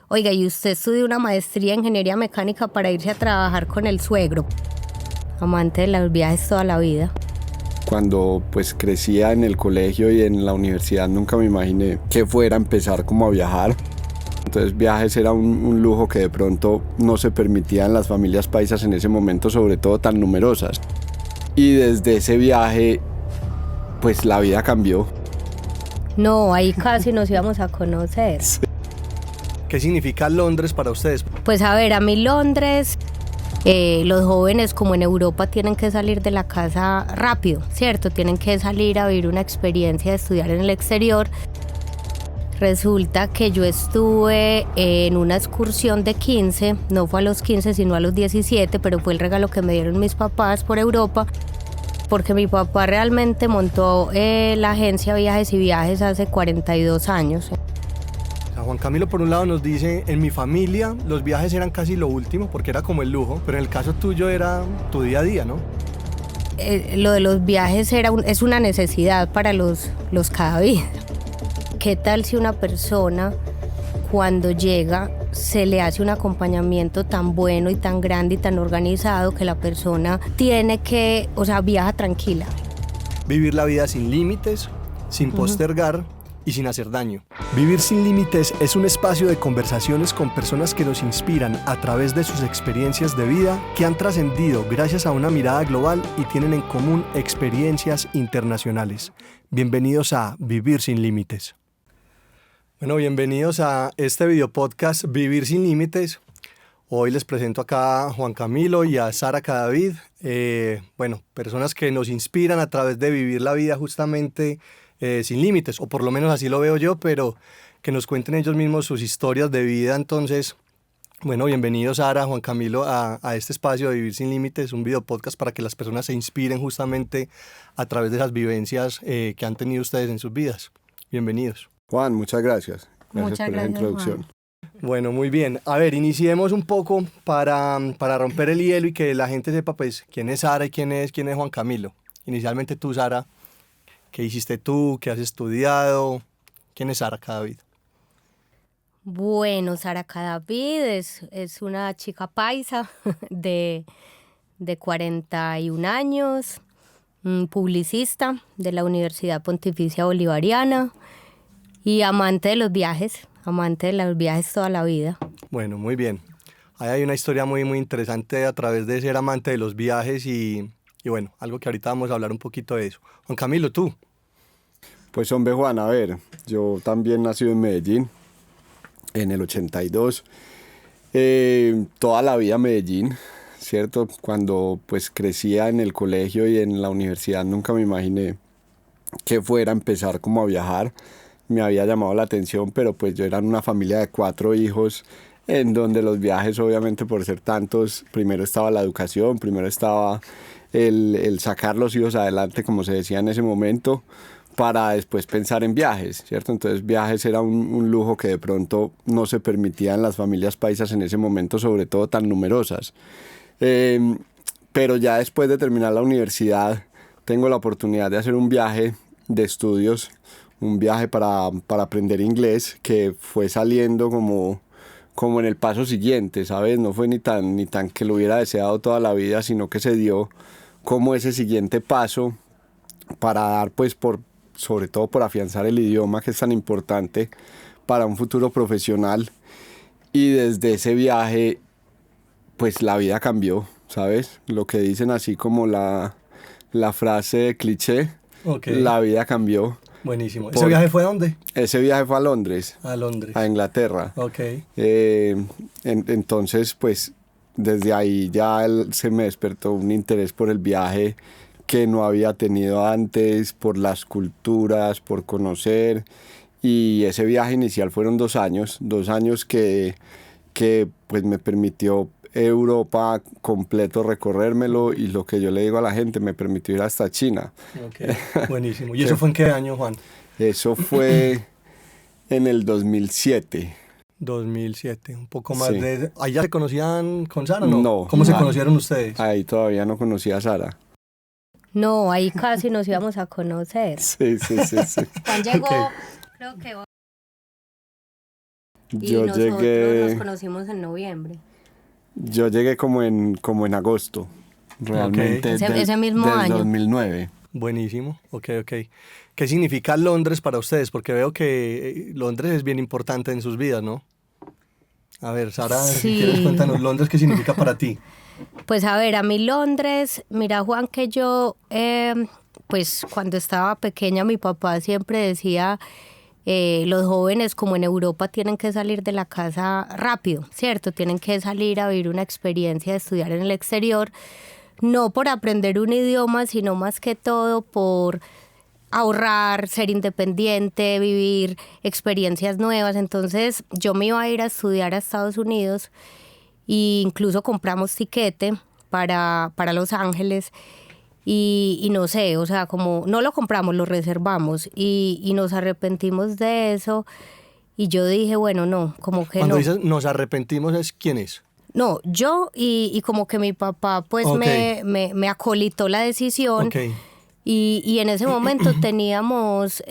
Oiga, ¿y usted estudió una maestría en ingeniería mecánica para irse a trabajar con el suegro? Amante de los viajes toda la vida. Cuando pues crecía en el colegio y en la universidad nunca me imaginé que fuera a empezar como a viajar. Entonces viajes era un lujo que de pronto no se permitía en las familias paisas en ese momento, sobre todo tan numerosas. Y desde ese viaje pues la vida cambió. No, ahí casi nos íbamos a conocer. Sí. ¿Qué significa Londres para ustedes? Pues a ver, a mí Londres, los jóvenes como en Europa tienen que salir de la casa rápido, ¿cierto? Tienen que salir a vivir una experiencia de estudiar en el exterior. Resulta que yo estuve en una excursión de 15, no fue a los 15 sino a los 17, pero fue el regalo que me dieron mis papás por Europa, porque mi papá realmente montó la agencia Viajes y Viajes hace 42 años. Juan Camilo por un lado nos dice, en mi familia los viajes eran casi lo último porque era como el lujo, pero en el caso tuyo era tu día a día, ¿no? Lo de los viajes es una necesidad para los cada vida. ¿Qué tal si una persona cuando llega se le hace un acompañamiento tan bueno y tan grande y tan organizado que la persona tiene que, viaja tranquila? Vivir la vida sin límites, sin postergar y sin hacer daño. Vivir sin límites es un espacio de conversaciones con personas que nos inspiran a través de sus experiencias de vida que han trascendido gracias a una mirada global y tienen en común experiencias internacionales. Bienvenidos a Vivir sin Límites. Bueno, bienvenidos a este video podcast Vivir sin Límites. Hoy les presento acá a Juan Camilo y a Sara Cadavid. Personas que nos inspiran a través de vivir la vida justamente sin límites, o por lo menos así lo veo yo, pero que nos cuenten ellos mismos sus historias de vida. Entonces, bienvenidos Sara, Juan Camilo a este espacio de Vivir sin Límites, un video podcast para que las personas se inspiren justamente a través de esas vivencias que han tenido ustedes en sus vidas. Bienvenidos. Juan, muchas gracias. Muchas por esa introducción. Juan. Bueno, muy bien. A ver, iniciemos un poco para romper el hielo y que la gente sepa pues quién es Sara y quién es Juan Camilo. Inicialmente tú, Sara, ¿qué hiciste tú? ¿Qué has estudiado? ¿Quién es Sara Cadavid? Bueno, Sara Cadavid es una chica paisa de 41 años, publicista de la Universidad Pontificia Bolivariana y amante de los viajes toda la vida. Bueno, muy bien. Ahí hay una historia muy, muy interesante a través de ser amante de los viajes y algo que ahorita vamos a hablar un poquito de eso. Juan Camilo, ¿tú? Pues hombre Juan, a ver, yo también nací en Medellín en el 82, toda la vida Medellín, ¿cierto? Cuando pues crecía en el colegio y en la universidad nunca me imaginé que fuera a empezar como a viajar. Me había llamado la atención, pero pues yo era en una familia de 4 hijos, en donde los viajes obviamente por ser tantos, primero estaba la educación, primero estaba el sacar los hijos adelante, como se decía en ese momento, para después pensar en viajes, ¿cierto? Entonces viajes era un lujo que de pronto no se permitía en las familias paisas en ese momento, sobre todo tan numerosas. Pero ya después de terminar la universidad, tengo la oportunidad de hacer un viaje de estudios, un viaje para aprender inglés, que fue saliendo como en el paso siguiente, ¿sabes? No fue ni tan que lo hubiera deseado toda la vida, sino que se dio como ese siguiente paso para dar pues sobre todo por afianzar el idioma, que es tan importante para un futuro profesional. Y desde ese viaje pues la vida cambió, ¿sabes? Lo que dicen así como la frase cliché, Okay. La vida cambió. Buenísimo. ¿Ese viaje fue a dónde? Ese viaje fue a Londres. A Londres. A Inglaterra. Okay. Entonces, pues, desde ahí ya se me despertó un interés por el viaje que no había tenido antes, por las culturas, por conocer. Y ese viaje inicial fueron 2 años que pues me permitió Europa completo recorrérmelo, y lo que yo le digo a la gente, me permitió ir hasta China. Okay. Buenísimo. ¿Y eso fue en qué año, Juan? Eso fue en el 2007. 2007, un poco más Sí. de... ¿Ahí ya se conocían con Sara o no? No. ¿Cómo se conocieron ustedes? Ahí todavía no conocía a Sara. No, ahí casi nos íbamos a conocer. Sí. Juan llegó, Okay. creo que Y Yo nosotros nos llegué, conocimos en noviembre. yo llegué como en agosto, realmente, Ese mismo del año. 2009. Buenísimo, ok. ¿Qué significa Londres para ustedes? Porque veo que Londres es bien importante en sus vidas, ¿no? A ver, Sara, si quieres Sí. cuéntanos Londres, ¿qué significa para ti? Pues a ver, a mí Londres, mira Juan, que yo, pues cuando estaba pequeña mi papá siempre decía, los jóvenes como en Europa tienen que salir de la casa rápido, ¿cierto? Tienen que salir a vivir una experiencia de estudiar en el exterior, no por aprender un idioma, sino más que todo por ahorrar, ser independiente, vivir experiencias nuevas. Entonces yo me iba a ir a estudiar a Estados Unidos e incluso compramos tiquete para Los Ángeles y no sé, o sea, como no lo compramos, lo reservamos y nos arrepentimos de eso y yo dije, bueno, no, como que Cuando no. dices nos arrepentimos, ¿es quién es? No, yo y como que mi papá pues Ok. me acolitó la decisión. Ok. Y en ese momento teníamos,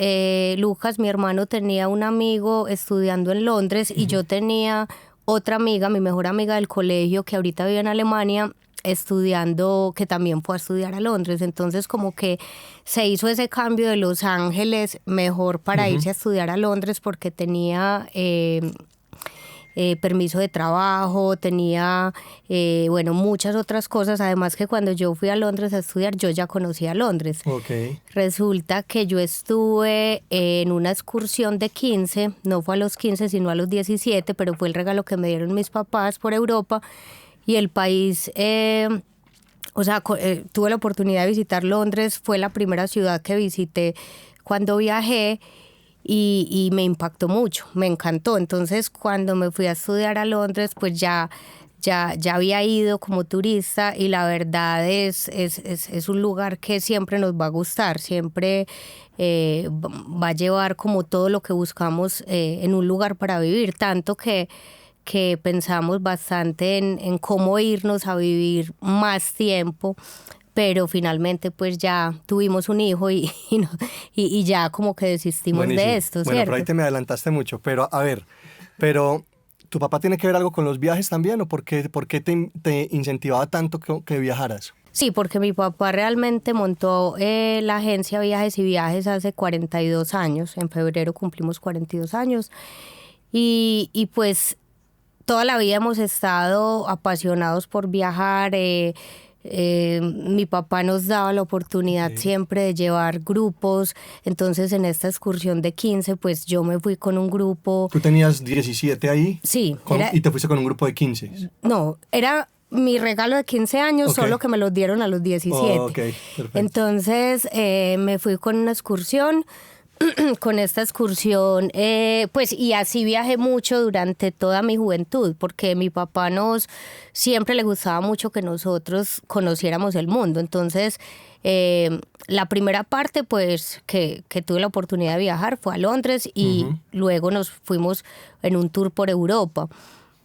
Lucas, mi hermano, tenía un amigo estudiando en Londres y yo tenía otra amiga, mi mejor amiga del colegio, que ahorita vive en Alemania, estudiando, que también fue a estudiar a Londres. Entonces como que se hizo ese cambio de Los Ángeles mejor para irse a estudiar a Londres porque tenía... permiso de trabajo, tenía, bueno, muchas otras cosas. Además que cuando yo fui a Londres a estudiar, yo ya conocía Londres. Ok. Resulta que yo estuve en una excursión de 15, no fue a los 15, sino a los 17, pero fue el regalo que me dieron mis papás por Europa. Y el país, o sea, tuve la oportunidad de visitar Londres, fue la primera ciudad que visité cuando viajé. Y me impactó mucho, me encantó. Entonces, cuando me fui a estudiar a Londres, pues ya había ido como turista y la verdad es un lugar que siempre nos va a gustar, siempre va a llevar como todo lo que buscamos en un lugar para vivir, tanto que pensamos bastante en cómo irnos a vivir más tiempo. Pero finalmente pues ya tuvimos un hijo y ya como que desistimos Buenísimo. de esto, Bueno, ¿cierto? por ahí te me adelantaste mucho, pero a ver, ¿tu papá tiene que ver algo con los viajes también o por qué te incentivaba tanto que viajaras? Sí, porque mi papá realmente montó la agencia Viajes y Viajes hace 42 años. En febrero cumplimos 42 años. Y pues toda la vida hemos estado apasionados por viajar. Mi papá nos daba la oportunidad siempre de llevar grupos. Entonces en esta excursión de 15, pues yo me fui con un grupo. ¿Tú tenías 17 ahí? Sí. Y te fuiste con un grupo de 15. No, era mi regalo de 15 años, Ok. solo que me los dieron a los 17. Oh, ok, perfecto. Entonces me fui con una excursión. Con esta excursión, pues y así viajé mucho durante toda mi juventud, porque mi papá siempre le gustaba mucho que nosotros conociéramos el mundo. Entonces, la primera parte, pues, que tuve la oportunidad de viajar fue a Londres y luego nos fuimos en un tour por Europa.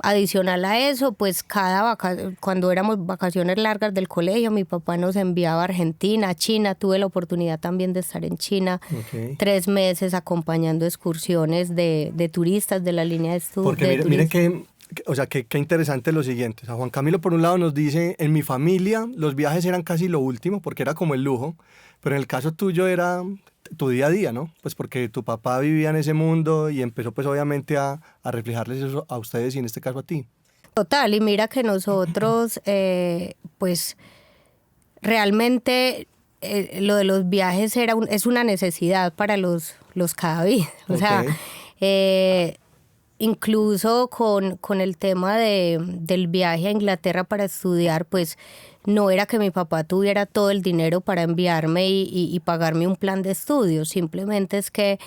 Adicional a eso, pues cuando éramos vacaciones largas del colegio, mi papá nos enviaba a Argentina, a China. Tuve la oportunidad también de estar en China 3 meses acompañando excursiones de turistas de la línea de estudio. Porque mire qué interesante lo siguiente. O sea, Juan Camilo por un lado nos dice, en mi familia los viajes eran casi lo último porque era como el lujo, pero en el caso tuyo era tu día a día, ¿no? Pues porque tu papá vivía en ese mundo y empezó pues obviamente a reflejarles eso a ustedes y en este caso a ti. Total, y mira que nosotros pues realmente lo de los viajes es una necesidad para los cada vida. O sea, incluso con el tema del viaje a Inglaterra para estudiar, pues no era que mi papá tuviera todo el dinero para enviarme y pagarme un plan de estudios, simplemente es que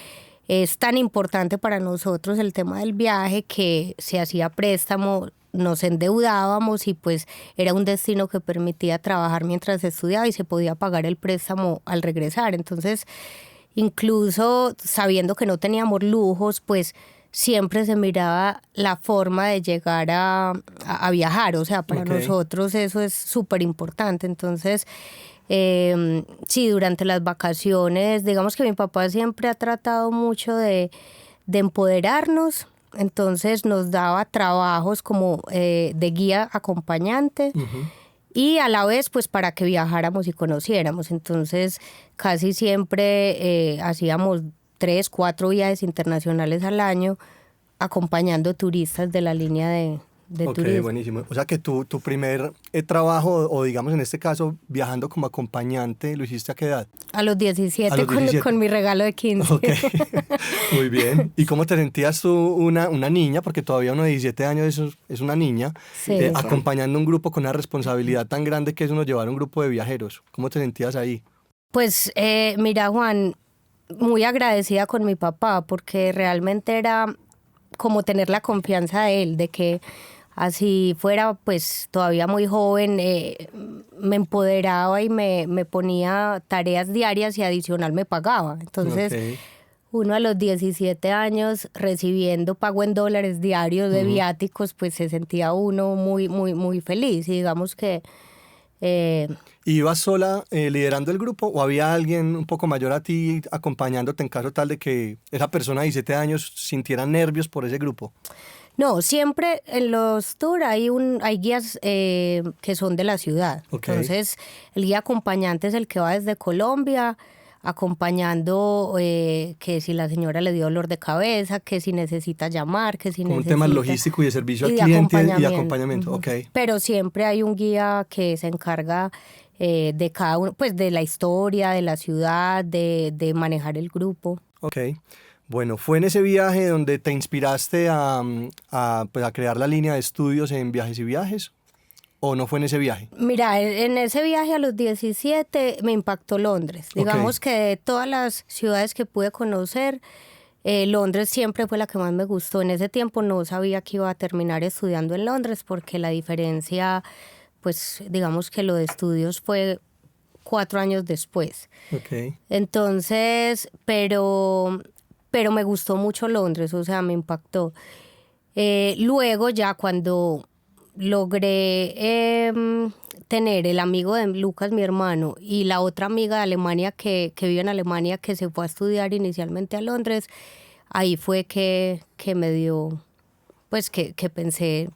es tan importante para nosotros el tema del viaje que se hacía préstamo, nos endeudábamos y pues era un destino que permitía trabajar mientras estudiaba y se podía pagar el préstamo al regresar. Entonces, incluso sabiendo que no teníamos lujos, pues siempre se miraba la forma de llegar a viajar. O sea, para nosotros eso es súper importante. Entonces, sí, durante las vacaciones, digamos que mi papá siempre ha tratado mucho de empoderarnos entonces nos daba trabajos como de guía acompañante. Y a la vez pues para que viajáramos y conociéramos. Entonces casi siempre hacíamos 3, 4 viajes internacionales al año acompañando turistas de la línea de turismo. Buenísimo. O sea que tu primer trabajo, o digamos en este caso, viajando como acompañante, ¿lo hiciste a qué edad? A los 17, con mi regalo de 15. Ok, muy bien. ¿Y cómo te sentías tú, una niña, porque todavía uno de 17 años es una niña, Sí. acompañando un grupo con una responsabilidad tan grande que es uno llevar un grupo de viajeros? ¿Cómo te sentías ahí? Pues mira, Juan, muy agradecida con mi papá porque realmente era como tener la confianza de él, de que así fuera pues todavía muy joven, me empoderaba y me ponía tareas diarias y adicional me pagaba. Entonces uno a los 17 años recibiendo pago en dólares diarios de viáticos, pues se sentía uno muy, muy, muy feliz. Y digamos que... ¿Ibas sola liderando el grupo o había alguien un poco mayor a ti acompañándote en caso tal de que esa persona de 17 años sintiera nervios por ese grupo? No, siempre en los tours hay guías que son de la ciudad. Okay. Entonces, el guía acompañante es el que va desde Colombia acompañando que si la señora le dio dolor de cabeza, que si necesita llamar, que si como necesita... un tema logístico y de servicio al de cliente y de acompañamiento. Okay. Pero siempre hay un guía que se encarga de cada uno, pues de la historia, de la ciudad, de manejar el grupo. Ok. Bueno, ¿fue en ese viaje donde te inspiraste a crear la línea de estudios en Viajes y Viajes? ¿O no fue en ese viaje? Mira, en ese viaje a los 17 me impactó Londres. Digamos que de todas las ciudades que pude conocer, Londres siempre fue la que más me gustó. En ese tiempo no sabía que iba a terminar estudiando en Londres porque la diferencia, pues digamos que lo de estudios fue 4 años después. Okay. Entonces, pero me gustó mucho Londres, o sea, me impactó. Luego ya cuando logré tener el amigo de Lucas, mi hermano, y la otra amiga de Alemania que vive en Alemania, que se fue a estudiar inicialmente a Londres, ahí fue que me dio, pues que pensé,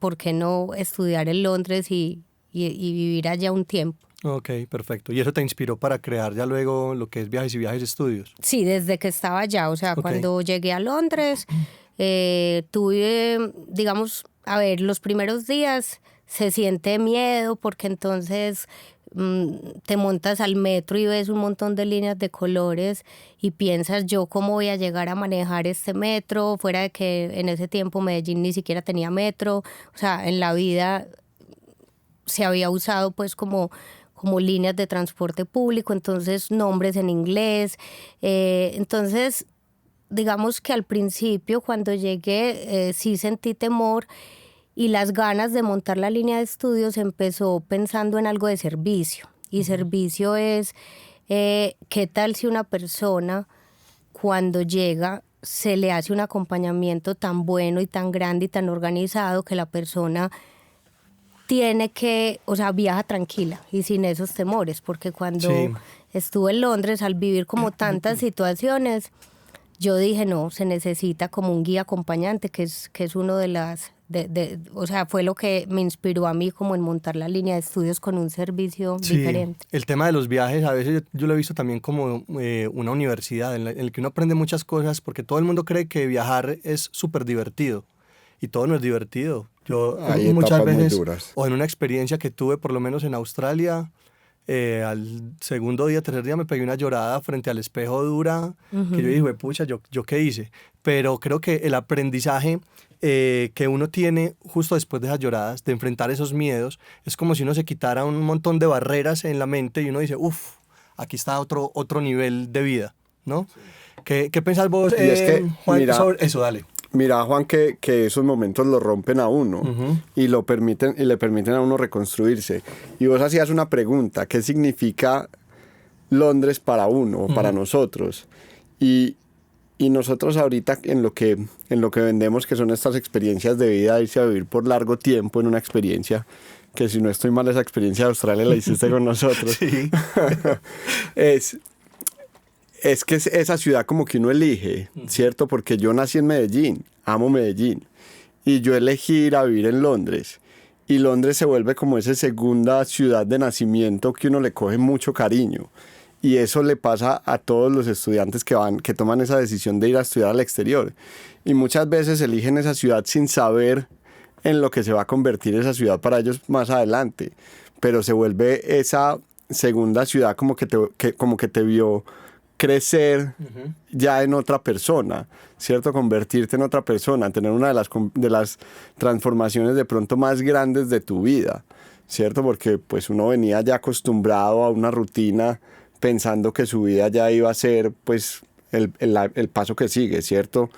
¿por qué no estudiar en Londres y vivir allá un tiempo? Ok, perfecto. ¿Y eso te inspiró para crear ya luego lo que es Viajes y Viajes Estudios? Sí, desde que estaba allá, o sea, cuando llegué a Londres, tuve, digamos, a ver, los primeros días se siente miedo porque entonces te montas al metro y ves un montón de líneas de colores y piensas, yo cómo voy a llegar a manejar este metro, fuera de que en ese tiempo Medellín ni siquiera tenía metro, o sea, en la vida se había usado pues como líneas de transporte público, entonces nombres en inglés, entonces digamos que al principio cuando llegué sí sentí temor y las ganas de montar la línea de estudios empezó pensando en algo de servicio, y servicio es qué tal si una persona cuando llega se le hace un acompañamiento tan bueno y tan grande y tan organizado que la persona tiene que, o sea, viaja tranquila y sin esos temores, porque cuando estuve en Londres, al vivir como tantas situaciones, yo dije, no, se necesita como un guía acompañante, que es uno de las, o sea, fue lo que me inspiró a mí como en montar la línea de estudios con un servicio diferente. El tema de los viajes, a veces yo lo he visto también como una universidad en el que uno aprende muchas cosas, porque todo el mundo cree que viajar es súper divertido, y todo no es divertido. Yo muchas veces, o en una experiencia que tuve, por lo menos en Australia, al segundo día, tercer día me pegué una llorada frente al espejo dura, que yo dije, pucha, ¿yo qué hice? Pero creo que el aprendizaje que uno tiene justo después de esas lloradas, de enfrentar esos miedos, es como si uno se quitara un montón de barreras en la mente y uno dice, aquí está otro nivel de vida, ¿no? Sí. ¿Qué pensás vos, Juan, mira, sobre eso? Dale. Mira, Juan, que esos momentos lo rompen a uno y le permiten a uno reconstruirse. Y vos hacías una pregunta, ¿qué significa Londres para uno o para nosotros? Y nosotros ahorita en lo que vendemos, que son estas experiencias de vida, irse a vivir por largo tiempo en una experiencia, que si no estoy mal, esa experiencia de Australia la hiciste con nosotros. Sí. Es que es esa ciudad como que uno elige, ¿cierto? Porque yo nací en Medellín. amo Medellín. Y yo elegí ir a vivir en Londres. Y Londres se vuelve como esa segunda ciudad de nacimiento que uno le coge mucho cariño. Y eso le pasa a todos los estudiantes que toman esa decisión de ir a estudiar al exterior. Y muchas veces eligen esa ciudad sin saber en lo que se va a convertir esa ciudad para ellos más adelante. Pero se vuelve esa segunda ciudad como que te vio crecer ya en otra persona, ¿cierto? Convertirte en otra persona, tener una de las transformaciones de pronto más grandes de tu vida, ¿cierto? Porque pues uno venía ya acostumbrado a una rutina pensando que su vida ya iba a ser pues el paso que sigue, ¿cierto?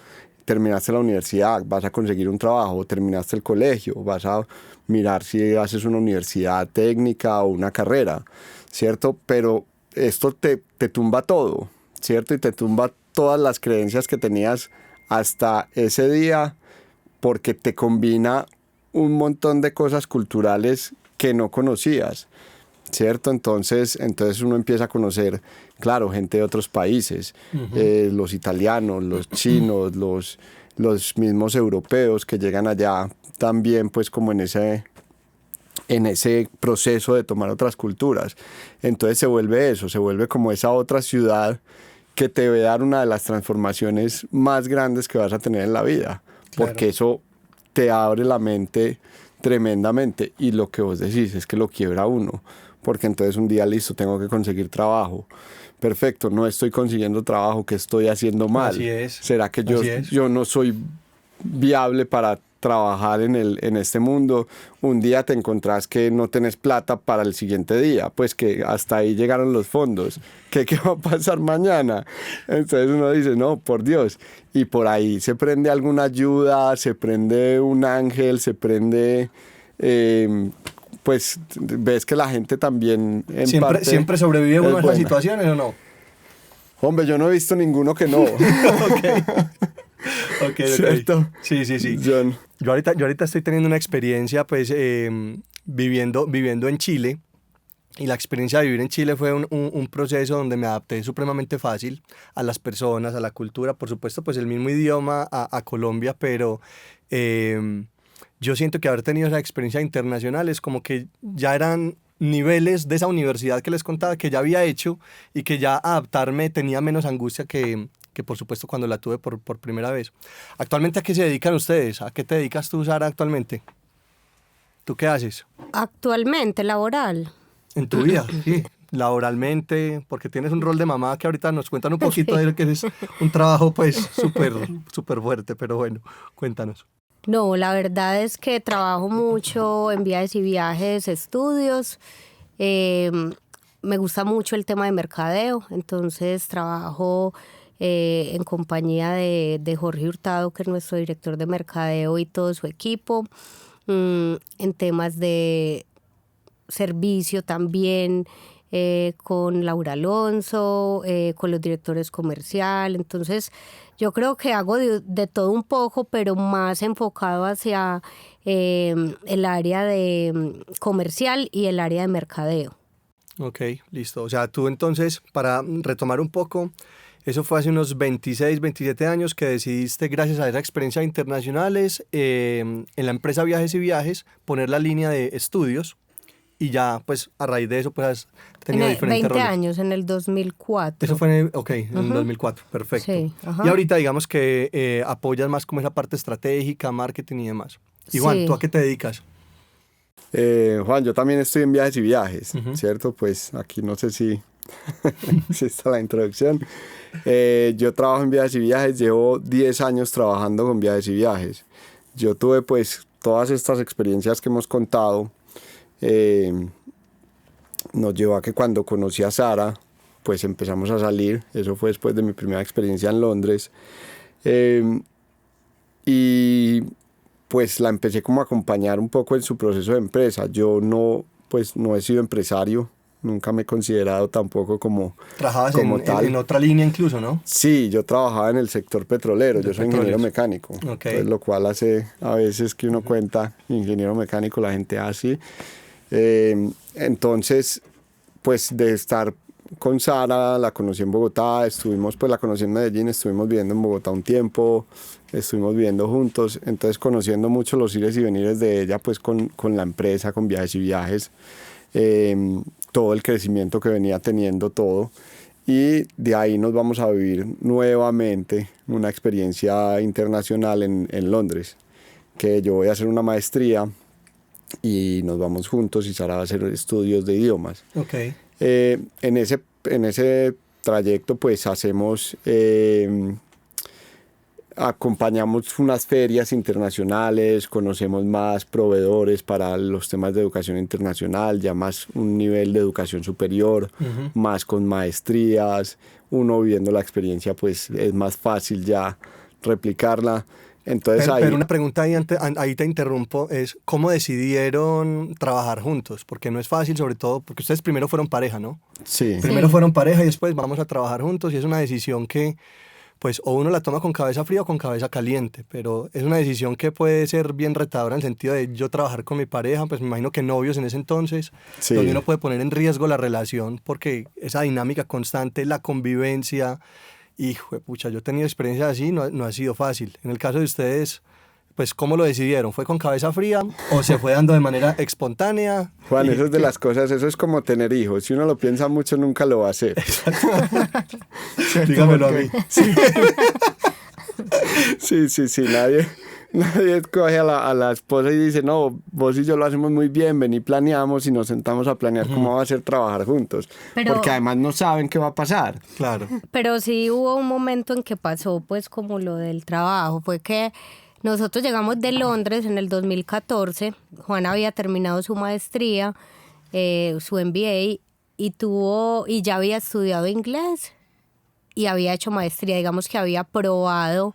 Terminaste la universidad, vas a conseguir un trabajo, terminaste el colegio, vas a mirar si haces una universidad técnica o una carrera, ¿cierto? Pero esto te tumba todo, ¿cierto? Y te tumba todas las creencias que tenías hasta ese día porque te combina un montón de cosas culturales que no conocías, ¿cierto? Entonces uno empieza a conocer, claro, gente de otros países, los italianos, los chinos, los mismos europeos que llegan allá también pues como en ese proceso de tomar otras culturas. Entonces se vuelve como esa otra ciudad que te va a dar una de las transformaciones más grandes que vas a tener en la vida, porque eso te abre la mente tremendamente y lo que vos decís es que lo quiebra uno, porque entonces un día listo, tengo que conseguir trabajo. Perfecto, no estoy consiguiendo trabajo, ¿qué estoy haciendo mal? Así es. ¿Será que yo no soy viable para trabajar en este mundo? Un día te encontrás que no tenés plata para el siguiente día, pues que hasta ahí llegaron los fondos. ¿Qué va a pasar mañana? Entonces uno dice, no, por Dios. Y por ahí se prende alguna ayuda, se prende un ángel, se prende... pues ves que la gente también en parte ¿Siempre sobrevive uno a esas situaciones o no? Hombre, yo no he visto ninguno que no. Okay. ¿Cierto? Sí. John. Yo ahorita estoy teniendo una experiencia pues viviendo en Chile, y la experiencia de vivir en Chile fue un proceso donde me adapté supremamente fácil a las personas, a la cultura, por supuesto pues el mismo idioma a Colombia, pero yo siento que haber tenido esa experiencia internacional es como que ya eran niveles de esa universidad que les contaba que ya había hecho, y que ya adaptarme tenía menos angustia que por supuesto cuando la tuve por primera vez. Actualmente, ¿a qué se dedican ustedes? ¿A qué te dedicas tú, Sara, actualmente? ¿Tú qué haces? Actualmente, laboral. En tu vida, sí. Laboralmente, porque tienes un rol de mamá que ahorita nos cuentan un poquito de lo que es un trabajo pues súper fuerte, pero bueno, cuéntanos. No, la verdad es que trabajo mucho en viajes y viajes, estudios. Me gusta mucho el tema de mercadeo, entonces trabajo en compañía de Jorge Hurtado, que es nuestro director de mercadeo, y todo su equipo, en temas de servicio también, con Laura Alonso, con los directores comercial. Entonces yo creo que hago de todo un poco, pero más enfocado hacia el área de comercial y el área de mercadeo. Ok, listo. O sea, tú entonces, para retomar un poco, eso fue hace unos 26, 27 años que decidiste, gracias a esa experiencia internacionales, en la empresa Viajes y Viajes, poner la línea de estudios, y ya, pues, a raíz de eso, pues, has tenido diferentes 20 roles. años, en el 2004. Eso fue en el 2004, perfecto. Sí, y ahorita, digamos que apoyas más como esa parte estratégica, marketing y demás. Y Juan, Sí. ¿tú a qué te dedicas? Juan, yo también estoy en Viajes y Viajes, ¿cierto? Pues aquí no sé si está la introducción. Yo trabajo en Viajes y Viajes, llevo 10 años trabajando con Viajes y Viajes. Yo tuve pues todas estas experiencias que hemos contado. Nos llevó a que cuando conocí a Sara, pues empezamos a salir. Eso fue después de mi primera experiencia en Londres. Y pues la empecé como a acompañar un poco en su proceso de empresa. Yo no he sido empresario, nunca me he considerado tampoco como Trabajabas tal. en otra línea incluso, ¿no? Sí, yo trabajaba en el sector petrolero, yo soy ingeniero mecánico, Ok. entonces, lo cual hace a veces que uno cuenta ingeniero mecánico, la gente así. Entonces, pues de estar con Sara, la conocí en Bogotá, estuvimos, pues la conocí en Medellín, estuvimos viviendo en Bogotá un tiempo, estuvimos viviendo juntos, entonces conociendo mucho los ires y venires de ella, pues con la empresa, con Viajes y Viajes, todo el crecimiento que venía teniendo todo. Y de ahí nos vamos a vivir nuevamente una experiencia internacional en Londres, que yo voy a hacer una maestría y nos vamos juntos y Sara va a hacer estudios de idiomas. Okay. En ese trayecto pues hacemos, acompañamos unas ferias internacionales, conocemos más proveedores para los temas de educación internacional, ya más un nivel de educación superior, más con maestrías, uno viviendo la experiencia pues es más fácil ya replicarla. Entonces, pero una pregunta ahí te interrumpo, es ¿cómo decidieron trabajar juntos? Porque no es fácil, sobre todo porque ustedes primero fueron pareja, ¿no? Sí. Primero fueron pareja y después vamos a trabajar juntos y es una decisión que pues o uno la toma con cabeza fría o con cabeza caliente, pero es una decisión que puede ser bien retadora en el sentido de yo trabajar con mi pareja, pues me imagino que novios en ese entonces, Sí. donde uno puede poner en riesgo la relación porque esa dinámica constante, la convivencia. Hijo de pucha, yo he tenido experiencias así, no ha sido fácil. En el caso de ustedes, pues, ¿cómo lo decidieron? ¿Fue con cabeza fría o se fue dando de manera espontánea? Juan, eso es de las cosas, eso es como tener hijos. Si uno lo piensa mucho, nunca lo va a hacer. Dígamelo a mí. Sí, nadie escoge a la esposa y dice, no, vos y yo lo hacemos muy bien, ven y planeamos y nos sentamos a planear cómo va a ser trabajar juntos. Porque además no saben qué va a pasar. Claro. Pero sí hubo un momento en que pasó pues como lo del trabajo, fue que nosotros llegamos de Londres en el 2014, Juan había terminado su maestría, su MBA, y ya había estudiado inglés y había hecho maestría, digamos que había probado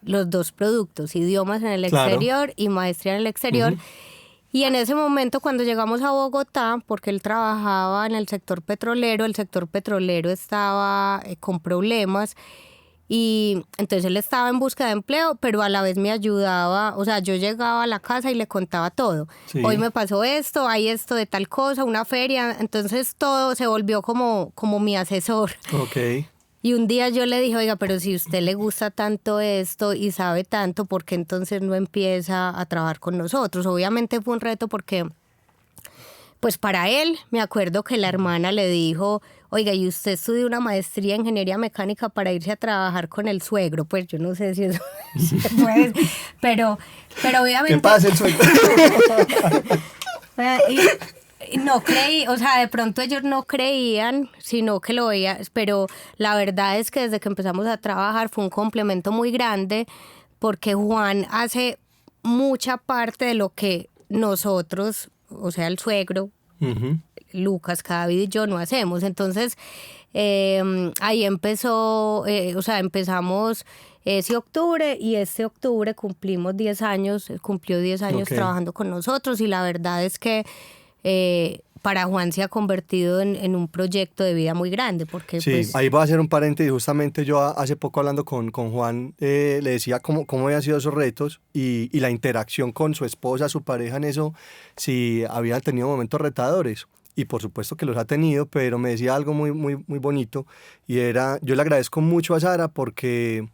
los dos productos, idiomas en el exterior y maestría en el exterior. Y en ese momento cuando llegamos a Bogotá, porque él trabajaba en el sector petrolero estaba con problemas y entonces él estaba en búsqueda de empleo, pero a la vez me ayudaba, o sea, yo llegaba a la casa y le contaba todo. Sí. Hoy me pasó esto, hay esto de tal cosa, una feria, entonces todo se volvió como mi asesor. Ok. Y un día yo le dije, oiga, pero si a usted le gusta tanto esto y sabe tanto, ¿por qué entonces no empieza a trabajar con nosotros? Obviamente fue un reto porque, pues para él, me acuerdo que la hermana le dijo, oiga, ¿y usted estudió una maestría en ingeniería mecánica para irse a trabajar con el suegro? Pues yo no sé si eso se puede, pero obviamente... ¿Qué pasa el suegro? No creí, o sea, de pronto ellos no creían, sino que lo veían, pero la verdad es que desde que empezamos a trabajar fue un complemento muy grande porque Juan hace mucha parte de lo que nosotros, o sea, el suegro, Lucas, David y yo no hacemos. Entonces, ahí empezó, empezamos ese octubre y este octubre cumplió 10 años trabajando con nosotros y la verdad es que para Juan se ha convertido en un proyecto de vida muy grande. Porque, sí, pues, ahí voy a hacer un paréntesis. Justamente yo hace poco hablando con Juan le decía cómo habían sido esos retos y la interacción con su esposa, su pareja en eso, si habían tenido momentos retadores. Y por supuesto que los ha tenido, pero me decía algo muy, muy, muy bonito y era, yo le agradezco mucho a Sara porque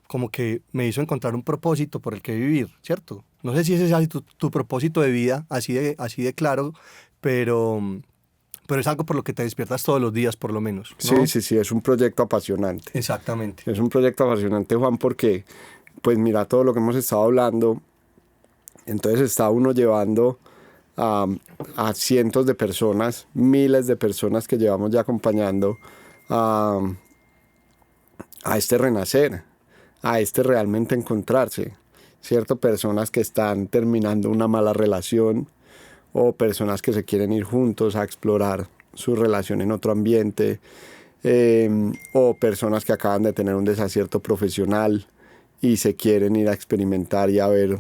como que me hizo encontrar un propósito por el que vivir, ¿cierto? No sé si ese es tu propósito de vida, así de claro, pero es algo por lo que te despiertas todos los días, por lo menos, ¿no? Sí, es un proyecto apasionante. Exactamente. Es un proyecto apasionante, Juan, porque, pues mira todo lo que hemos estado hablando, entonces está uno llevando a cientos de personas, miles de personas que llevamos ya acompañando a este renacer, a este realmente encontrarse, ¿cierto? Personas que están terminando una mala relación o personas que se quieren ir juntos a explorar su relación en otro ambiente, o personas que acaban de tener un desacierto profesional y se quieren ir a experimentar y a ver,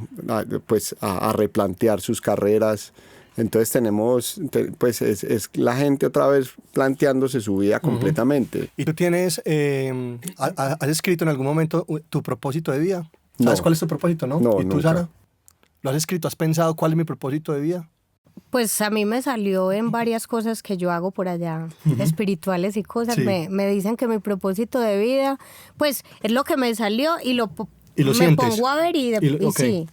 pues a replantear sus carreras. Entonces tenemos, pues es la gente otra vez planteándose su vida completamente. ¿Y tú tienes, has escrito en algún momento tu propósito de vida? ¿Sabes cuál es tu propósito, no? No, ¿Y tú, nunca. Sara? ¿Lo has escrito? ¿Has pensado cuál es mi propósito de vida? Pues a mí me salió en varias cosas que yo hago por allá, espirituales y cosas. Sí. Me dicen que mi propósito de vida, pues es lo que me salió y ¿Y lo me sientes? pongo a ver y Ok. sí,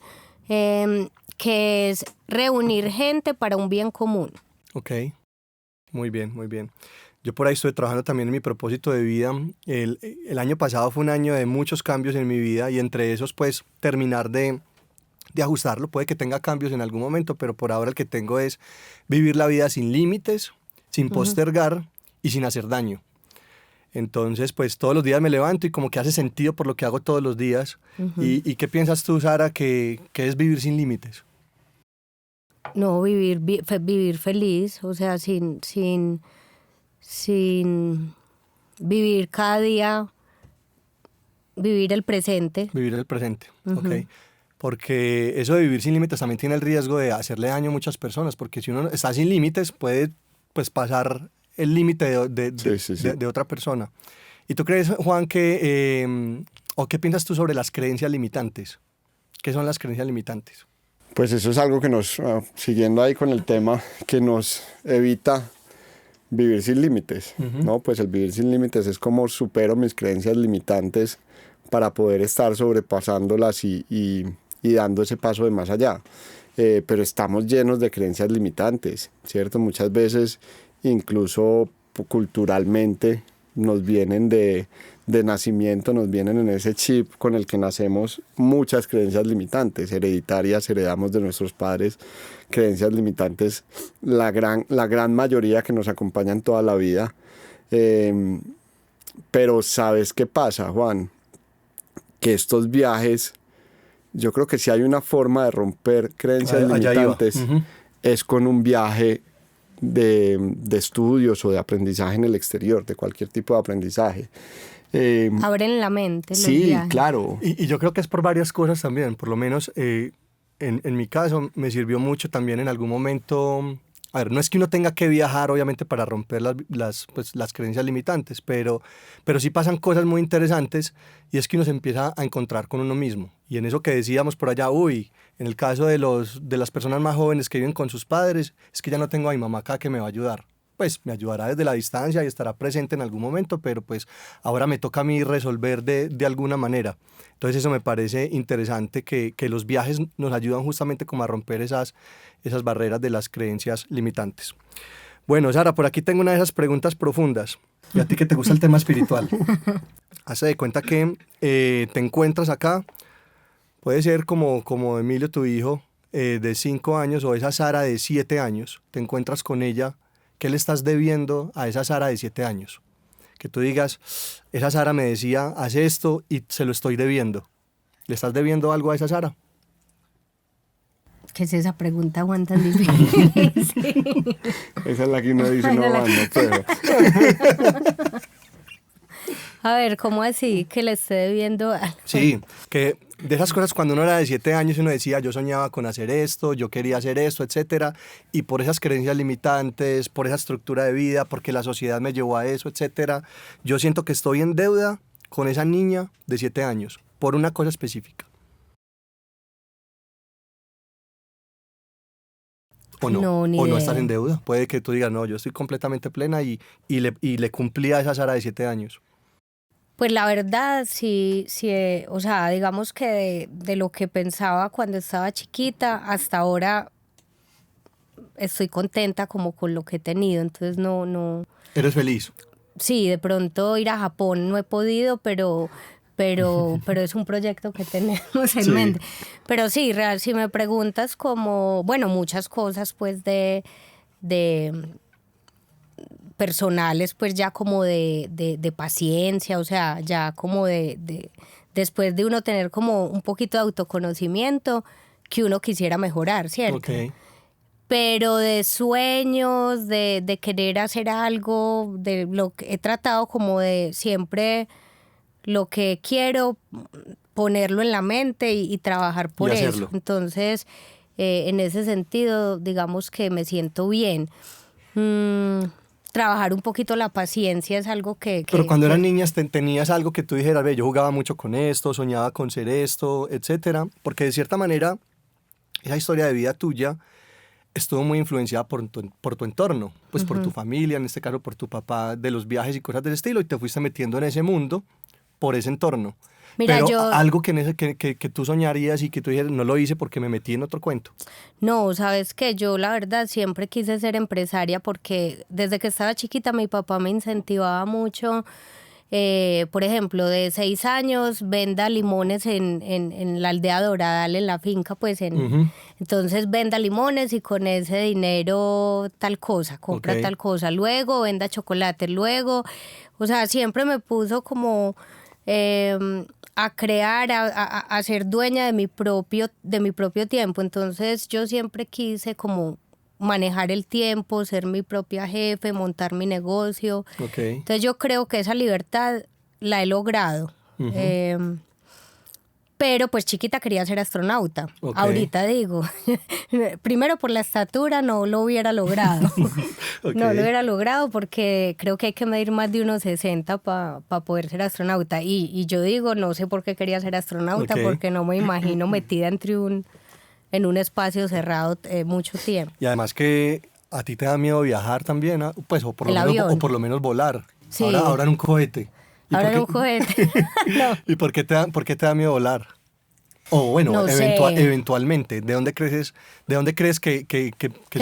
que es reunir gente para un bien común. Ok, muy bien, muy bien. Yo por ahí estoy trabajando también en mi propósito de vida. El año pasado fue un año de muchos cambios en mi vida y entre esos pues terminar de ajustarlo. Puede que tenga cambios en algún momento, pero por ahora el que tengo es vivir la vida sin límites, sin postergar y sin hacer daño. Entonces, pues todos los días me levanto y como que hace sentido por lo que hago todos los días. ¿Y qué piensas tú, Sara, que es vivir sin límites? No, vivir feliz, o sea, sin vivir cada día, vivir el presente. Vivir el presente, ok. Porque eso de vivir sin límites también tiene el riesgo de hacerle daño a muchas personas, porque si uno está sin límites puede pues pasar el límite de otra persona. ¿Y tú crees, Juan, o qué piensas tú sobre las creencias limitantes? ¿Qué son las creencias limitantes? Pues eso es algo que siguiendo ahí con el tema, que nos evita vivir sin límites, ¿no? Pues el vivir sin límites es como supero mis creencias limitantes para poder estar sobrepasándolas y dando ese paso de más allá. Pero estamos llenos de creencias limitantes, ¿cierto? Muchas veces, incluso culturalmente, nos vienen de nacimiento, nos vienen en ese chip con el que nacemos muchas creencias limitantes, hereditarias, heredamos de nuestros padres creencias limitantes, la gran mayoría que nos acompañan toda la vida. Pero ¿sabes qué pasa, Juan? Que estos viajes, yo creo que si hay una forma de romper creencias limitantes, es con un viaje de estudios o de aprendizaje en el exterior, de cualquier tipo de aprendizaje. Abren la mente. Sí, claro. Y yo creo que es por varias cosas también, por lo menos en mi caso me sirvió mucho también en algún momento. A ver, no es que uno tenga que viajar obviamente para romper las creencias limitantes, pero sí pasan cosas muy interesantes y es que uno se empieza a encontrar con uno mismo. Y en eso que decíamos por allá, en el caso de las personas más jóvenes que viven con sus padres, es que ya no tengo a mi mamá acá que me va a ayudar. Pues me ayudará desde la distancia y estará presente en algún momento, pero pues ahora me toca a mí resolver de alguna manera. Entonces eso me parece interesante, que los viajes nos ayudan justamente como a romper esas barreras de las creencias limitantes. Bueno, Sara, por aquí tengo una de esas preguntas profundas. Y a ti que te gusta el tema espiritual. Hace de cuenta que te encuentras acá, puede ser como Emilio, tu hijo, de 5 años, o esa Sara de 7 años, te encuentras con ella. ¿Qué le estás debiendo a esa Sara de 7 años? Que tú digas, esa Sara me decía, haz esto y se lo estoy debiendo. ¿Le estás debiendo algo a esa Sara? ¿Qué es esa pregunta, Juan, tan difícil? Esa es la que uno dice, no puedo. A ver, ¿cómo así? ¿Que le esté debiendo algo? Sí, que de esas cosas cuando uno era de 7 años uno decía, yo soñaba con hacer esto, yo quería hacer esto, etcétera, y por esas creencias limitantes, por esa estructura de vida, porque la sociedad me llevó a eso, etcétera, yo siento que estoy en deuda con esa niña de 7 años, por una cosa específica. ¿O no? No, ni ¿O no idea. estás en deuda? Puede que tú digas, no, yo estoy completamente plena y le cumplí a esa Sara de 7 años. Pues la verdad, sí, o sea, digamos que de lo que pensaba cuando estaba chiquita, hasta ahora estoy contenta como con lo que he tenido, entonces no. ¿Eres feliz? Sí, de pronto ir a Japón no he podido, pero es un proyecto que tenemos en mente. Pero sí, si me preguntas como, bueno, muchas cosas pues de personales, pues ya como de paciencia, o sea, ya como después de uno tener como un poquito de autoconocimiento, que uno quisiera mejorar, ¿cierto? Ok. Pero de sueños, de querer hacer algo, de lo que he tratado como de siempre lo que quiero, ponerlo en la mente y trabajar por eso. Entonces, en ese sentido, digamos que me siento bien. Trabajar un poquito la paciencia es algo que Pero cuando eras niña, ¿tenías algo que tú dijeras, ve, yo jugaba mucho con esto, soñaba con ser esto, etcétera? Porque de cierta manera, esa historia de vida tuya estuvo muy influenciada por tu entorno, pues por tu familia, en este caso por tu papá, de los viajes y cosas del estilo, y te fuiste metiendo en ese mundo por ese entorno. Mira, Pero yo... algo que tú soñarías y que tú dijeras, no lo hice porque me metí en otro cuento. No, sabes que yo la verdad siempre quise ser empresaria porque desde que estaba chiquita mi papá me incentivaba mucho. Por ejemplo, de 6 años venda limones en la aldea Doradal, en la finca, pues entonces venda limones y con ese dinero tal cosa, compra tal cosa, luego venda chocolate, luego, o sea, siempre me puso como a crear, a ser dueña de mi propio tiempo. Entonces yo siempre quise como manejar el tiempo, ser mi propia jefe, montar mi negocio. Entonces yo creo que esa libertad la he logrado. Pero pues chiquita quería ser astronauta. Ahorita digo, primero por la estatura no lo hubiera logrado. No lo hubiera logrado porque creo que hay que medir más de 1,60 para poder ser astronauta. Y yo digo, no sé por qué quería ser astronauta, porque no me imagino metida en un espacio cerrado mucho tiempo. Y además que a ti te da miedo viajar también, ¿eh? Pues, o por lo menos volar. Sí. Ahora en un cohete. Ahora en un cohete. No. ¿Y por qué te da miedo volar? O bueno, no eventualmente, ¿de dónde crees que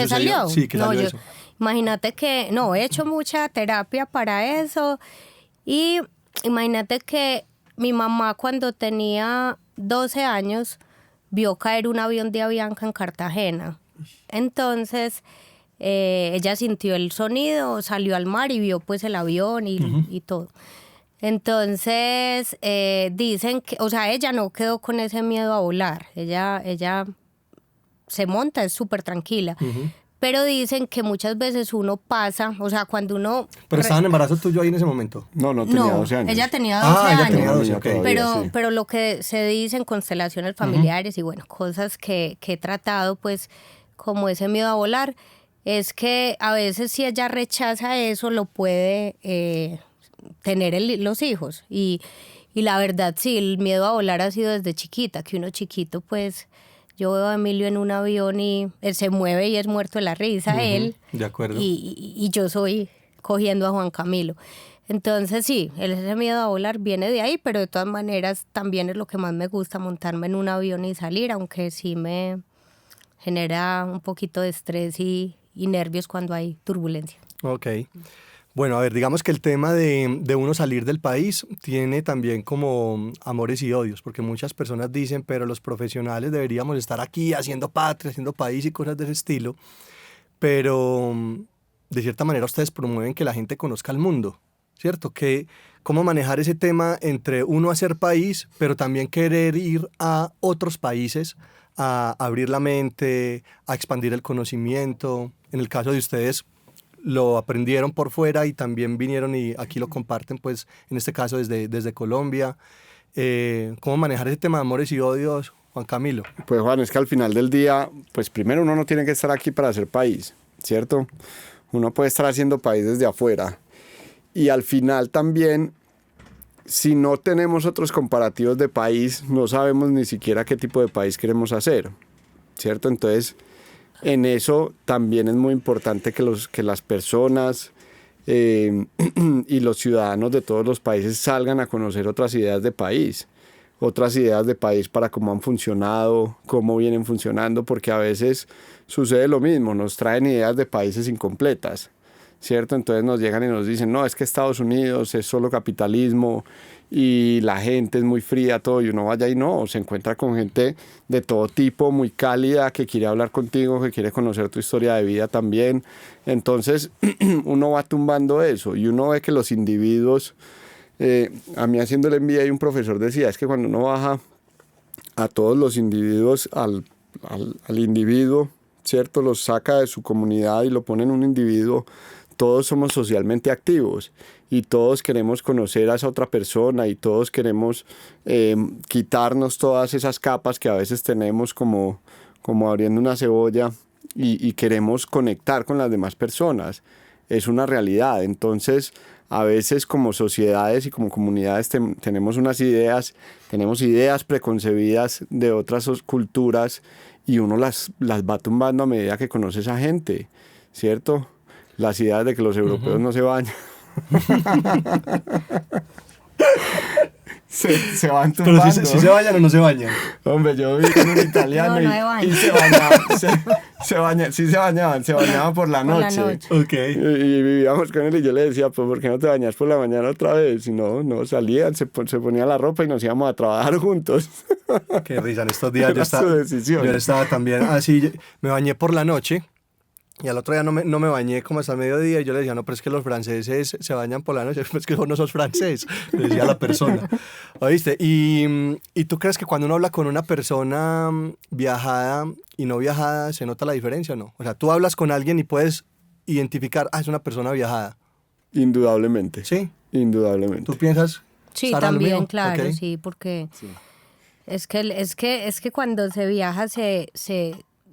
salió? Sí, que salió eso. Imagínate que, no, he hecho mucha terapia para eso y imagínate que mi mamá cuando tenía 12 años vio caer un avión de Avianca en Cartagena. Entonces ella sintió el sonido, salió al mar y vio pues el avión y todo. Entonces dicen que, o sea, ella no quedó con ese miedo a volar. Ella se monta, es súper tranquila. Pero dicen que muchas veces uno pasa, o sea, cuando uno... ¿Pero estaba en embarazo tuyo ahí en ese momento? No, tenía 12 años. Ella tenía 12 años. Ella tenía 12, okay. Pero lo que se dice en constelaciones familiares y bueno, cosas que he tratado, pues, como ese miedo a volar, es que a veces si ella rechaza eso, lo puede tener los hijos. Y la verdad, sí, el miedo a volar ha sido desde chiquita, que uno chiquito, pues... Yo veo a Emilio en un avión y él se mueve y es muerto de la risa, él. De acuerdo. Y yo soy cogiendo a Juan Camilo. Entonces sí, ese miedo a volar viene de ahí, pero de todas maneras también es lo que más me gusta, montarme en un avión y salir, aunque sí me genera un poquito de estrés y nervios cuando hay turbulencia. Ok. Bueno, a ver, digamos que el tema de uno salir del país tiene también como amores y odios, porque muchas personas dicen, pero los profesionales deberíamos estar aquí haciendo patria, haciendo país y cosas de ese estilo, pero de cierta manera ustedes promueven que la gente conozca el mundo, ¿cierto? Que cómo manejar ese tema entre uno hacer país, pero también querer ir a otros países a abrir la mente, a expandir el conocimiento. En el caso de ustedes, lo aprendieron por fuera y también vinieron y aquí lo comparten, pues en este caso desde Colombia. ¿Cómo manejar ese tema de amores y odios, Juan Camilo? Pues Juan, es que al final del día, pues primero uno no tiene que estar aquí para hacer país, ¿cierto? Uno puede estar haciendo país desde afuera. Y al final también, si no tenemos otros comparativos de país, no sabemos ni siquiera qué tipo de país queremos hacer, ¿cierto? Entonces... En eso también es muy importante que las personas y los ciudadanos de todos los países salgan a conocer otras ideas de país para cómo han funcionado, cómo vienen funcionando, porque a veces sucede lo mismo, nos traen ideas de países incompletas, ¿cierto? Entonces nos llegan y nos dicen, no, es que Estados Unidos es solo capitalismo y la gente es muy fría, todo, y uno vaya y no, se encuentra con gente de todo tipo, muy cálida, que quiere hablar contigo, que quiere conocer tu historia de vida también. Entonces uno va tumbando eso y uno ve que los individuos, a mí haciendo el MBA un profesor decía, es que cuando uno baja a todos los individuos, al individuo, ¿cierto? Los saca de su comunidad y lo pone en un individuo. Todos somos socialmente activos y todos queremos conocer a esa otra persona y todos queremos quitarnos todas esas capas que a veces tenemos como abriendo una cebolla y queremos conectar con las demás personas. Es una realidad. Entonces, a veces como sociedades y como comunidades tenemos ideas preconcebidas de otras culturas y uno las va tumbando a medida que conoce a esa gente, ¿cierto? Las ideas de que los europeos no se bañan. se van tumbando. Pero si se bañan o no se bañan. Hombre, yo vi con un italiano y se bañaban, se bañaban por la noche. Okay. Y vivíamos con él y yo le decía, pues ¿por qué no te bañas por la mañana otra vez? Y no salían, se ponía la ropa y nos íbamos a trabajar juntos. Qué risa, en estos días yo estaba también así, me bañé por la noche. Y al otro día no me bañé como hasta el mediodía y yo le decía, no, pero es que los franceses se bañan por la noche, pues que vos no sos francés, le decía a la persona, ¿oíste? Y tú crees que cuando uno habla con una persona viajada y no viajada, ¿se nota la diferencia o no? O sea, tú hablas con alguien y puedes identificar, es una persona viajada. Indudablemente. ¿Sí? Indudablemente. ¿Tú piensas? Sí, Sara, lo también, mismo? claro, Okay. sí, porque es que cuando se viaja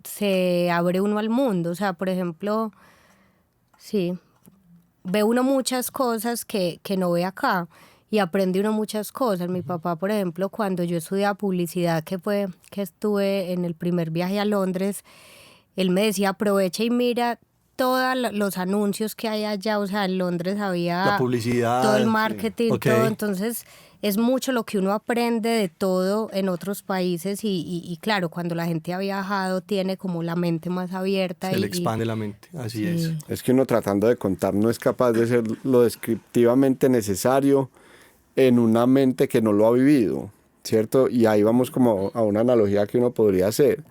se abre uno al mundo, o sea, por ejemplo, sí, ve uno muchas cosas que no ve acá y aprende uno muchas cosas. Mi papá, por ejemplo, cuando yo estudiaba publicidad, que estuve en el primer viaje a Londres, él me decía, aprovecha y mira todos los anuncios que hay allá, o sea, en Londres había la publicidad, todo el marketing, okay. todo, entonces es mucho lo que uno aprende de todo en otros países y claro, cuando la gente ha viajado tiene como la mente más abierta. Se le expande la mente, así es. Es que uno tratando de contar no es capaz de ser lo descriptivamente necesario en una mente que no lo ha vivido, ¿cierto? Y ahí vamos como a una analogía que uno podría hacer.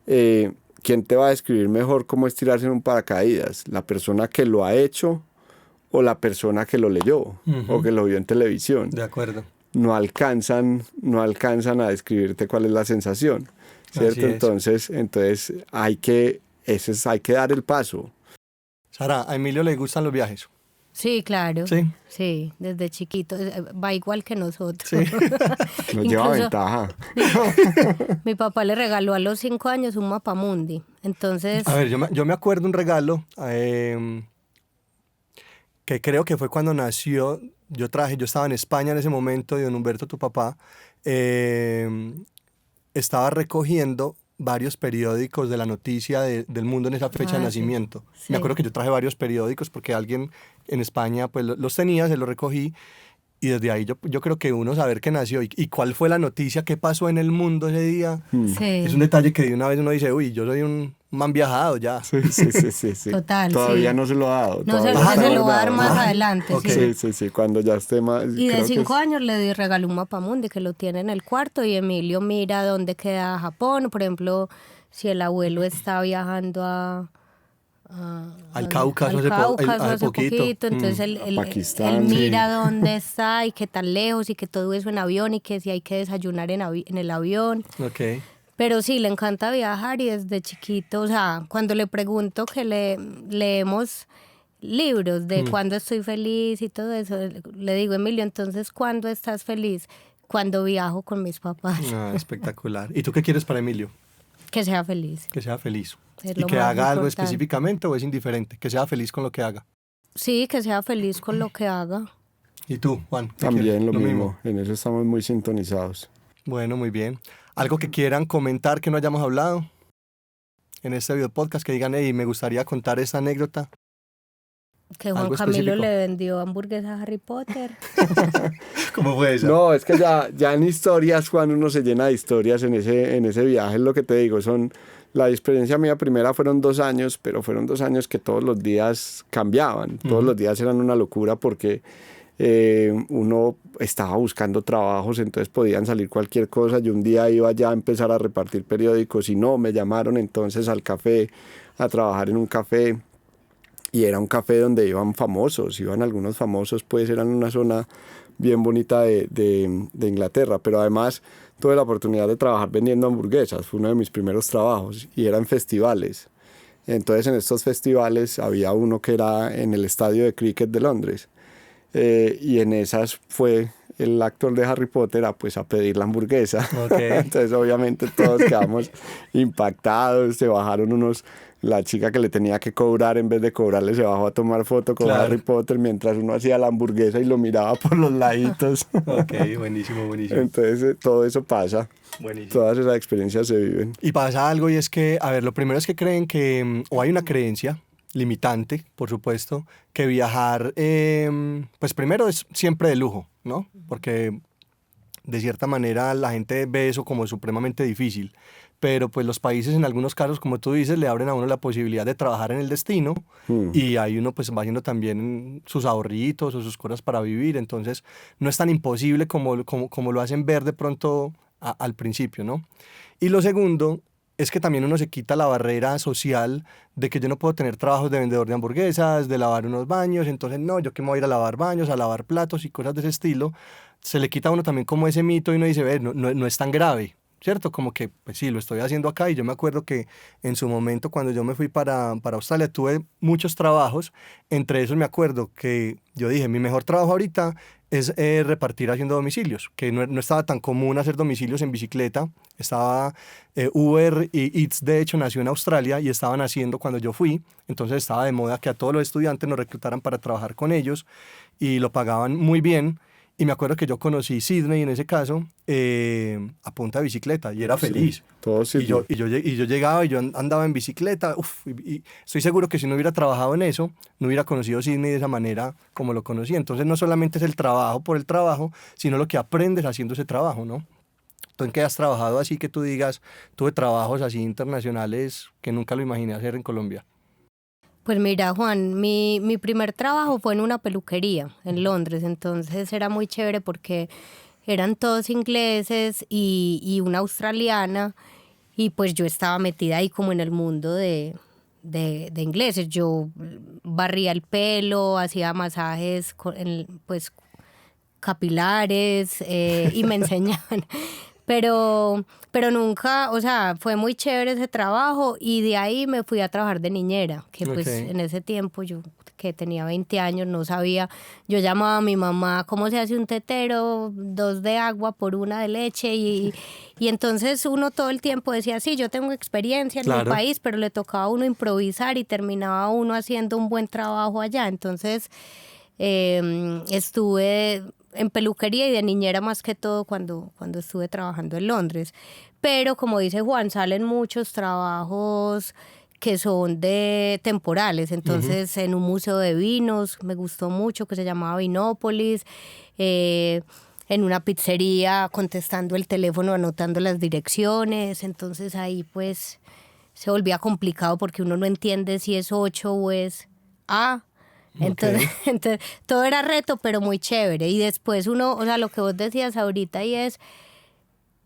¿Quién te va a describir mejor cómo estirarse en un paracaídas? ¿La persona que lo ha hecho o la persona que lo leyó o que lo vio en televisión? De acuerdo. No alcanzan a describirte cuál es la sensación, ¿cierto? Entonces hay que dar el paso. Sara, ¿a Emilio le gustan los viajes? Sí, claro. Sí. Sí, desde chiquito. Va igual que nosotros. Sí. Nos lleva ventaja. Mi papá le regaló a los 5 años un mapamundi. Entonces... A ver, yo me acuerdo un regalo que creo que fue cuando nació. Yo estaba en España en ese momento y don Humberto, tu papá, estaba recogiendo varios periódicos de la noticia del mundo en esa fecha de nacimiento. Sí. Me acuerdo que yo traje varios periódicos porque alguien en España pues los tenía, se los recogí y desde ahí yo creo que uno saber que nació y cuál fue la noticia, qué pasó en el mundo ese día, es un detalle que de una vez uno dice, uy, yo soy un man viajado ya. Sí. Total, Todavía no se lo ha dado. No se lo va a dar más adelante. Okay. Sí, cuando ya esté más... Y de 5 años le regaló un mapamundi que lo tiene en el cuarto y Emilio mira dónde queda Japón. Por ejemplo, si el abuelo está viajando al Cáucaso hace poquito. Entonces él mira dónde está y qué tan lejos y que todo eso en avión y que si hay que desayunar en el avión. Okay. Pero sí, le encanta viajar y desde chiquito, o sea, cuando le pregunto que leemos libros de cuándo estoy feliz y todo eso, le digo, Emilio, entonces, ¿cuándo estás feliz? Cuando viajo con mis papás. Espectacular. ¿Y tú qué quieres para Emilio? Que sea feliz. Que sea feliz. Es ¿Y lo que más haga algo importante. específicamente o es indiferente? Que sea feliz con lo que haga. Sí, que sea feliz con lo que haga. ¿Y tú, Juan? También lo mismo. En eso estamos muy sintonizados. Bueno, muy bien. ¿Algo que quieran comentar que no hayamos hablado en este video podcast? Que digan, hey, me gustaría contar esta anécdota. Que Juan Camilo le vendió hamburguesas a Harry Potter. ¿Cómo fue eso? No, es que ya en historias, Juan, uno se llena de historias en ese viaje, es lo que te digo. La experiencia mía primera fueron 2 años, pero fueron 2 años que todos los días cambiaban. Todos los días eran una locura porque uno estaba buscando trabajos, entonces podían salir cualquier cosa. Yo un día iba ya a empezar a repartir periódicos y no, me llamaron entonces al café, a trabajar en un café. Y era un café donde iban algunos famosos, pues eran una zona bien bonita de Inglaterra, pero además tuve la oportunidad de trabajar vendiendo hamburguesas, fue uno de mis primeros trabajos y eran festivales. Entonces en estos festivales había uno que era en el estadio de cricket de Londres y en esas fue el actor de Harry Potter pues a pedir la hamburguesa. Okay. Entonces obviamente todos quedamos impactados, se bajaron la chica que le tenía que cobrar, en vez de cobrarle se bajó a tomar foto con Harry Potter mientras uno hacía la hamburguesa y lo miraba por los laditos. Ok, buenísimo. Entonces todo eso pasa. Buenísimo. Todas esas experiencias se viven. Y pasa algo y es que, a ver, lo primero es que creen que, o hay una creencia limitante, por supuesto, que viajar, pues primero es siempre de lujo, ¿no? Porque de cierta manera la gente ve eso como supremamente difícil, pero pues los países en algunos casos, como tú dices, le abren a uno la posibilidad de trabajar en el destino y ahí uno pues va haciendo también sus ahorritos o sus cosas para vivir, entonces no es tan imposible como lo hacen ver de pronto al principio, ¿no? Y lo segundo es que también uno se quita la barrera social de que yo no puedo tener trabajos de vendedor de hamburguesas, de lavar unos baños, entonces no, yo que me voy a ir a lavar baños, a lavar platos y cosas de ese estilo. Se le quita a uno también como ese mito y uno dice, ve, no es tan grave, ¿cierto? Como que, pues sí, lo estoy haciendo acá y yo me acuerdo que en su momento cuando yo me fui para Australia tuve muchos trabajos, entre esos me acuerdo que yo dije, mi mejor trabajo ahorita es repartir haciendo domicilios, que no estaba tan común hacer domicilios en bicicleta, estaba Uber y Eats de hecho nació en Australia y estaban haciendo cuando yo fui, entonces estaba de moda que a todos los estudiantes nos reclutaran para trabajar con ellos y lo pagaban muy bien. Y me acuerdo que yo conocí Sydney en ese caso a punta de bicicleta y era feliz. Sí, todo y yo llegaba y yo andaba en bicicleta. Y estoy seguro que si no hubiera trabajado en eso, no hubiera conocido Sydney de esa manera como lo conocí. Entonces no solamente es el trabajo por el trabajo, sino lo que aprendes haciendo ese trabajo, ¿no? ¿Tú en qué has trabajado así que tú digas, tuve trabajos así internacionales que nunca lo imaginé hacer en Colombia? Pues mira, Juan, mi primer trabajo fue en una peluquería en Londres, entonces era muy chévere porque eran todos ingleses y una australiana, y pues yo estaba metida ahí como en el mundo de ingleses. Yo barría el pelo, hacía masajes pues capilares y me enseñaban. Pero nunca, o sea, fue muy chévere ese trabajo y de ahí me fui a trabajar de niñera, que pues en ese tiempo yo que tenía 20 años no sabía, yo llamaba a mi mamá, ¿cómo se hace un tetero? 2 de agua por 1 de leche y entonces uno todo el tiempo decía, sí, yo tengo experiencia en mi país, pero le tocaba a uno improvisar y terminaba uno haciendo un buen trabajo allá, entonces estuve en peluquería y de niñera más que todo cuando estuve trabajando en Londres. Pero como dice Juan, salen muchos trabajos que son de temporales. Entonces en un museo de vinos me gustó mucho, que se llamaba Vinópolis, en una pizzería contestando el teléfono, anotando las direcciones. Entonces ahí pues se volvía complicado porque uno no entiende si es 8 o es A. Entonces, todo era reto, pero muy chévere. Y después uno, o sea, lo que vos decías ahorita y es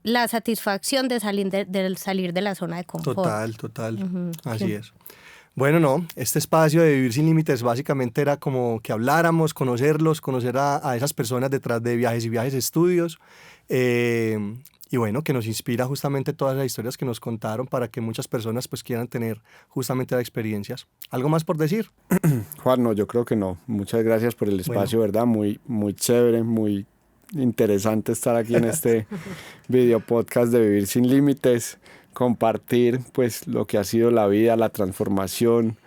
la satisfacción de salir de la zona de confort. Total. Así es. Bueno, no, este espacio de Vivir Sin Límites básicamente era como que habláramos, conocer a esas personas detrás de Viajes y Viajes Estudios. Y bueno, que nos inspira justamente todas las historias que nos contaron para que muchas personas pues quieran tener justamente las experiencias. ¿Algo más por decir? Juan, no, yo creo que no. Muchas gracias por el espacio, ¿verdad? Muy, muy chévere, muy interesante estar aquí en este video podcast de Vivir Sin Límites, compartir pues lo que ha sido la vida, la transformación,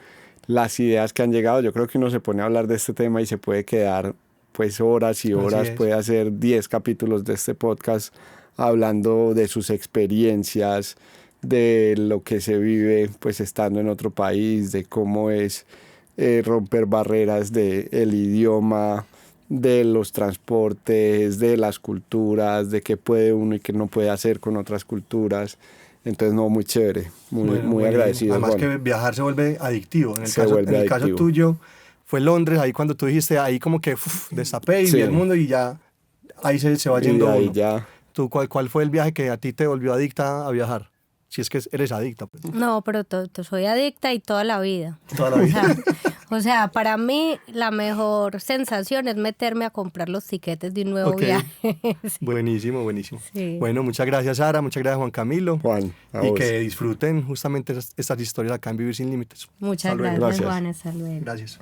las ideas que han llegado. Yo creo que uno se pone a hablar de este tema y se puede quedar pues horas y horas, puede hacer 10 capítulos de este podcast hablando de sus experiencias, de lo que se vive pues estando en otro país, de cómo es romper barreras del idioma, de los transportes, de las culturas, de qué puede uno y qué no puede hacer con otras culturas. Entonces, no, muy chévere, muy agradecido. Además que viajar se vuelve adictivo. En el caso tuyo fue Londres, ahí cuando tú dijiste, ahí como que destapé y vi el mundo y ya ahí se va yendo uno. Ya. ¿Tú, cuál fue el viaje que a ti te volvió adicta a viajar? Si es que eres adicta. Pues. No, pero soy adicta y toda la vida. Toda la vida. O sea, para mí la mejor sensación es meterme a comprar los tiquetes de un nuevo viaje. Sí. Buenísimo. Sí. Bueno, muchas gracias Sara, muchas gracias Juan Camilo. Juan, y vos. Que disfruten justamente estas historias acá en Vivir Sin Límites. Muchas gracias Juan, hasta luego. Gracias.